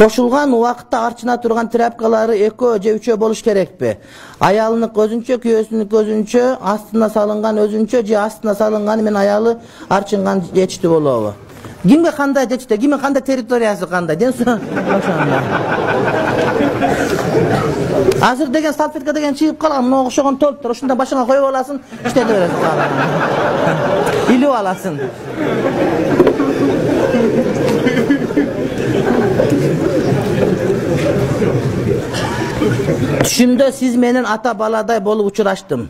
Koşulgan uақытта арчына турган тряпкалары 2 же 3 болуш керекпи? Аялынык өзүнчө, күйөөсүнүн өзүнчө, астына салынган өзүнчө же астына салынган менен аялы арчынган жетиштүү болобу? Кимге кандай жетиште, кимдин кандай территориясы кандай? Азыр деген салфетка деген чыгып калган, мына окшогон толуптур. Ушунда башыңа коюп аласың, иштете бересиң. Илип аласың. Түшүмдө сиз менен ата баладай болуп учураштым.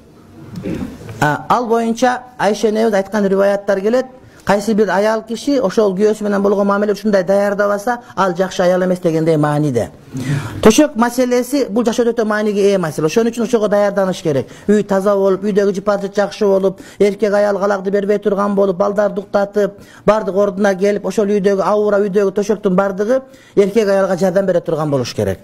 Ал боюнча Айша энебиз айткан риваяттар келет. Кайсы бир аял киши ошол күйөөсү менен болгон мамиле ушундай даярдабаса, ал жакшы аял эмес дегендей мааниде. Төшөк маселеси бул жашоодо өтө мааниге ээ маселе. Ошон үчүн ошого даярданыш керек. Үй таза болуп, үйдөгү жыпар-жыт жакшы болуп, эркек аял калакты бербей турган болуп, балдарды уктатып, бардык ордуна келип, ошол үйдөгү аура, үйдөгү төшөктүн бардыгы эркек аялга жардам бере турган болуш керек.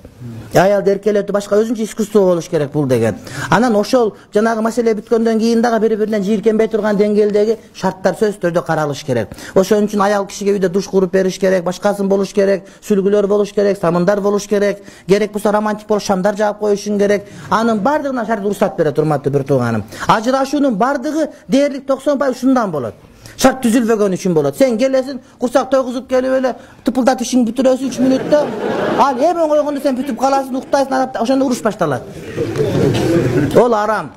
Аялды эркелетүү башка өзүнчө искусство болуш керек бул деген. Анан ошол жанагы маселе бүткөндөн кийин дагы бири-биринен жийиркенбей турган деңгээлдеги шарттар сөзсүз түрдө каралыш керек. Ошон үчүн аял кишиге үйдө душ куруп бериш керек, башкасын болуш керек, сүлгүлөр болуш керек, самындар болуш керек. Керек болсо романтик болуп шамдар жаап коюшуң керек. Анын бардыгына шарт уруксат берет, урматтуу бир тууганым. Ажырашуунун бардыгы дээрлик 90% ушундан болот. Шарт түзүлбөгөн үчүн болот. Сен келесиң, курсак тойгузуп келип эле тыпылдатып ишиңди бүтүрөсүң 3 мүнөттө. Ал эмен койгондо сен бүтүп каласың, уктайсың, ошондо уруш башталат. Ол арам.